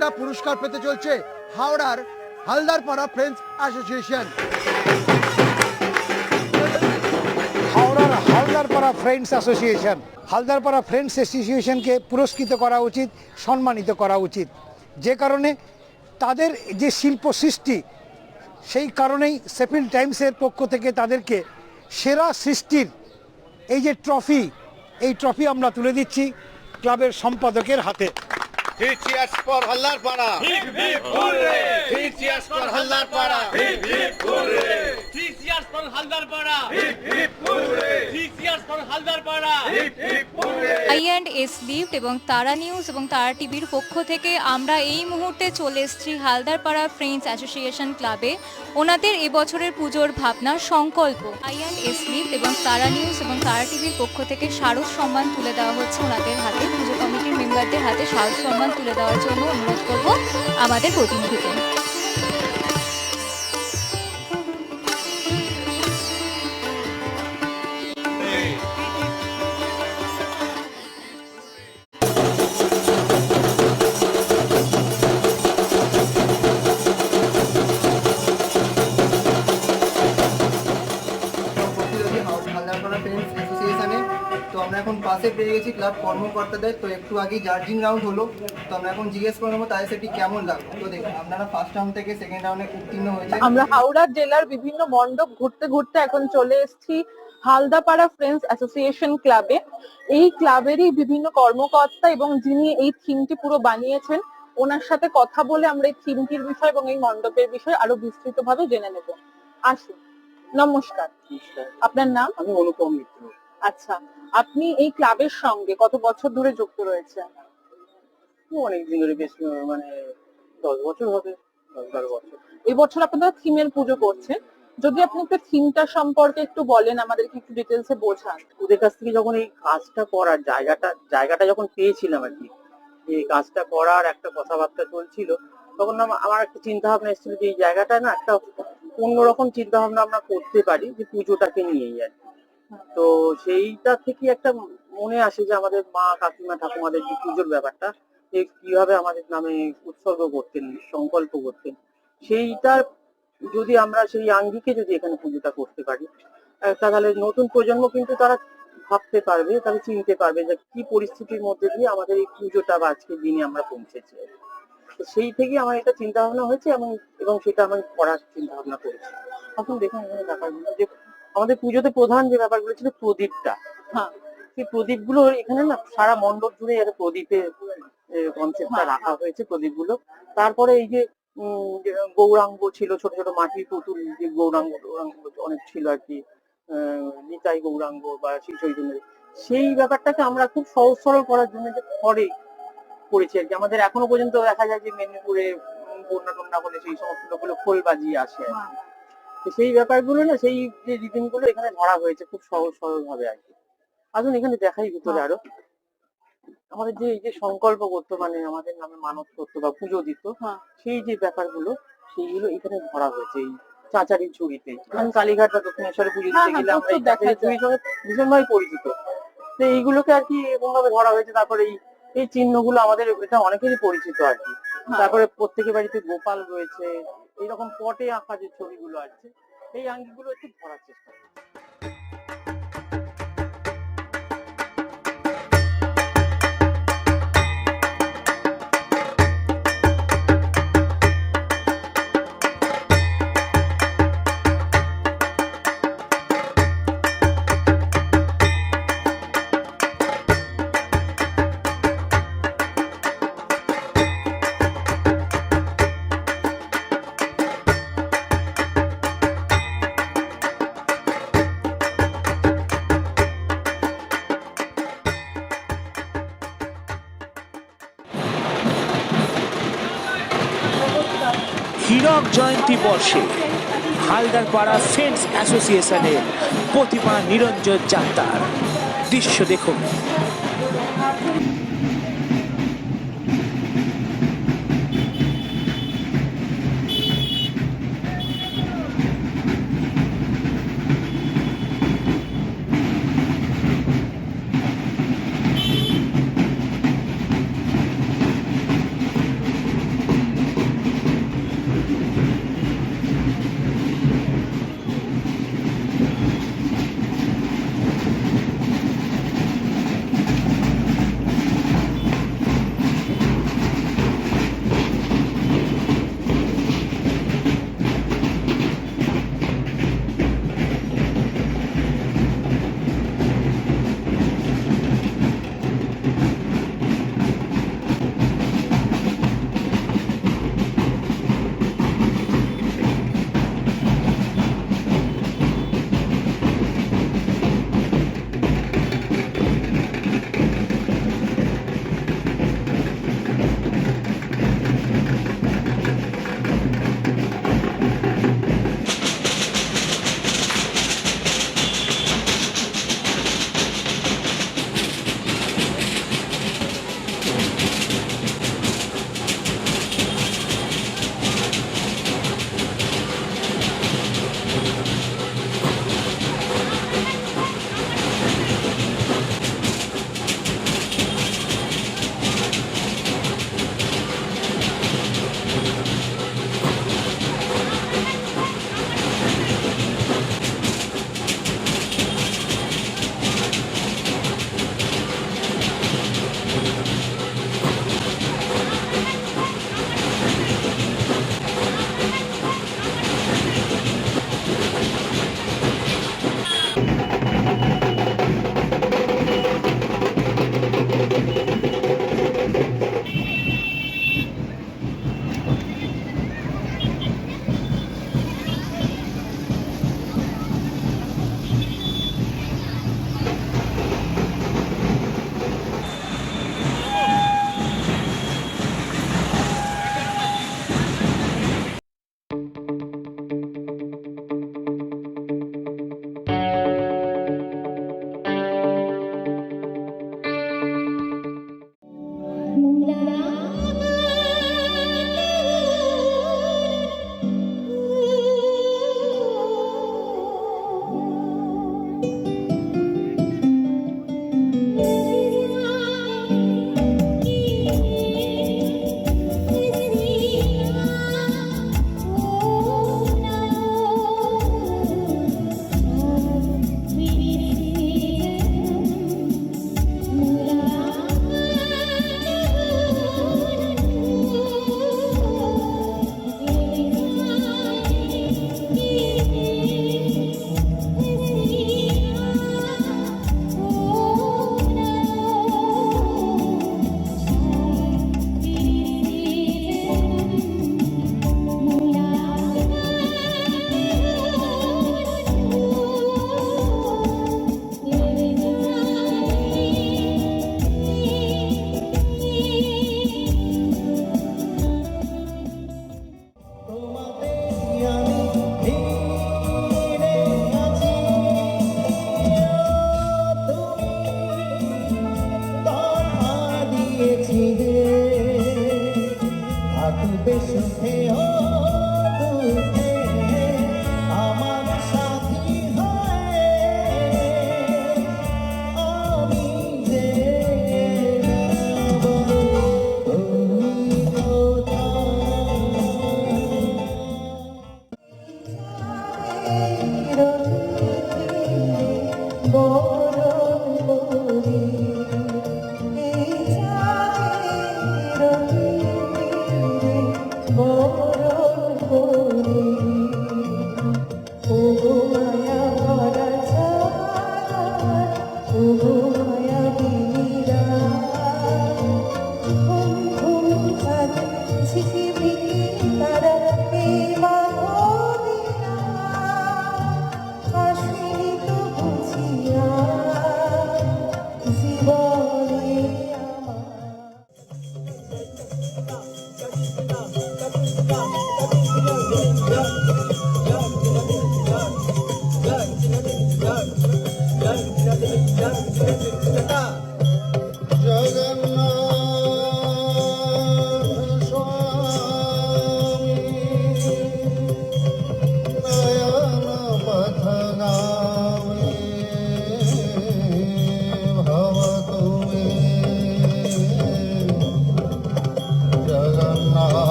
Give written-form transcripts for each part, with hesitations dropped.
সেরা পুরস্কার পেতে চলছে হাওড়ার হালদারপাড়া ফ্রেন্ডস অ্যাসোসিয়েশন। হাওড়ার Haldarpara friends association, Haldarpara friends অ্যাসোসিয়েশনকে পুরস্কৃত করা উচিত, সম্মানিত করা উচিত। যে কারণে তাদের যে শিল্প সৃষ্টি, সেই কারণেই শেফিল্ড টাইমসের পক্ষ থেকে তাদেরকে সেরা সৃষ্টির এই যে ট্রফি, এই ট্রফি আমরা তুলে দিচ্ছি ক্লাবের সম্পাদকের হাতে। Three cheers for Hallarpara. Hip hip hooray! Three cheers for Hallarpara. Hip hip hooray! 3 cheers for Haldarpara! Hip hip hooray! 3 cheers for Haldarpara! Hip hip hooray! I&S lift এবং তারা নিউজ এবং তারা টিভির পক্ষ থেকে আমরা এই মুহূর্তে চলে এসেছি হালদারপাড়া ফ্রেন্ডস অ্যাসোসিয়েশন ক্লাবে। ওনাদের এবছরের পুজোর ভাবনা সংকল্প। I&S লিফট এবং তারা নিউজ এবং তারা টিভির পক্ষ থেকে শারদ সম্মান তুলে দেওয়া হচ্ছে ওনাদের হাতে। পুজো কমিটির মেম্বারদের হাতে শারদ সম্মান তুলে দেওয়ার জন্য অনুরোধ করব আমাদের প্রতিনিধিকে। হালদারপাড়া ফ্রেন্ডস অ্যাসোসিয়েশনে তো আমরা এখন পাশে পেয়ে গেছি ক্লাব কর্মকর্তাদের। তো একটু আগেই জার্জিং রাউন্ড হলো, তো আমরা এখন জিজ্ঞেস করে নেবো তাদের সেটি কেমন লাগলো। তো দেখুন, আপনারা ফার্স্ট রাউন্ড থেকে সেকেন্ড রাউন্ডে উত্তীর্ণ হয়েছে। আমরা হাওড়া জেলার বিভিন্ন মণ্ডপ ঘুরতে ঘুরতে এখন চলে এসেছি হালদারপাড়া ফ্রেন্ডস অ্যাসোসিয়েশন ক্লাবে। এই ক্লাবেরই বিভিন্ন কর্মকর্তা এবং যিনি এই থিমটি পুরো বানিয়েছেন, ওনার সাথে কথা বলে আমরা এই থিমটির বিষয় এবং এই মণ্ডপের বিষয় আরো বিস্তৃতভাবে জেনে নেব। আসুন। নমস্কার, আপনার নাম? আমি অনুপম মিত্র। আচ্ছা, আপনি এই ক্লাবের সঙ্গে কত বছর ধরে যুক্ত রয়েছেন? অনেকদিন ধরে, বেশ মানে 10 বছর হবে, 10-12 বছর। এবছর আপনারা থিমের পুজো করছেন, যদি আপনি একটু থিমটা সম্পর্কে একটু বলেন, আমাদেরকে একটু ডিটেলসে বোঝান। ওদের কাছ থেকে যখন এই কাজটা করার জায়গাটা যখন পেয়েছিলাম আর কি, এই কাজটা করার একটা কথাবার্তা চলছিল, তখন আমার একটা চিন্তা ভাবনা এসেছিল যে এই জায়গাটা না একটা অন্যরকম চিন্তা ভাবনা আমরা করতে পারি, যে পুজোটাকে নিয়েই আর কি। তো সেইটা থেকে একটা মনে আসে যে আমাদের মা কাকিমা ঠাকুমাদের যে পুজোর ব্যাপারটা, যে কিভাবে আমাদের নামে উৎসর্গ করতেন, সংকল্প করতেন, সেইটার যদি আমরা সেই আঙ্গিকে যদি এখানে পুজোটা করতে পারি, তাহলে নতুন প্রজন্ম কিন্তু তারা ভাবতে পারবে, তারা চিনতে পারবে যে কি পরিস্থিতির মধ্যে দিয়ে আমাদের এই পুজোটা বা আজকের দিনে আমরা পৌঁছেছি। তো সেই থেকে আমার এটা চিন্তা ভাবনা হয়েছে এবং সেটা আমি করার চিন্তা ভাবনা করেছি। এখন দেখুন এখানে ব্যাপারগুলো, যে আমাদের পুজোতে প্রধান যে ব্যাপারগুলো ছিল প্রদীপটা, হ্যাঁ, সেই প্রদীপগুলো এখানে না সারা মণ্ডপ জুড়ে একটা প্রদীপের কনসেপ্টটা রাখা হয়েছে, প্রদীপগুলো। তারপরে এই যে গৌরাঙ্গ ছিল, ছোট ছোট মাটির পুতুল, যে গৌরাঙ্গ অনেক ছিল আর কি, নিতাই গৌরাঙ্গ বা শ্রী চৈতন্যের, সেই ব্যাপারটাকে আমরা খুব সহজ সরল করার জন্য যে ঘরে করেছি আর কি। আমাদের এখনো পর্যন্ত দেখা যায় যে মেদিনীপুরে বন্যা টন্যা হলে সেই সমস্ত লোকগুলো খোল বাজিয়ে আসে আর কি। তো সেই ব্যাপারগুলো না, সেই যে রীতিগুলো এখানে ধরা হয়েছে খুব সহজ সরল ভাবে আর কি। আসুন এখানে দেখাই ভিতরে আরো আমাদের যে এই যে সংকল্প করতো, মানে আমাদের নামে মানত করতো বা পুজো দিত, সেই যে ব্যাপারগুলো সেইগুলো এখানে ধরা হয়েছে এই চাচারির ঝুড়িতে। কালীঘাট বা দক্ষিণেশ্বরে পুজো দিতে গেলে আমরা এই চাচারির ঝুড়ির সঙ্গে ভীষণভাবে পরিচিত। তো এইগুলোকে আর কি এরকম ভাবে ধরা হয়েছে। তারপরে এই চিহ্নগুলো আমাদের এটা অনেকেরই পরিচিত আর কি। তারপরে প্রত্যেকের বাড়িতে গোপাল রয়েছে, এইরকম পটে আঁকা যে ছবিগুলো আছে, এই আঙ্গিকগুলো একটু ধরার চেষ্টা করছি। হীরক জয়ন্তী বর্ষে হালদারপাড়া ফ্রেন্ডস অ্যাসোসিয়েশনের প্রতিমা নিরঞ্জন যাত্রার দৃশ্য দেখুন।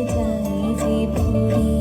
যায় যে ভুলি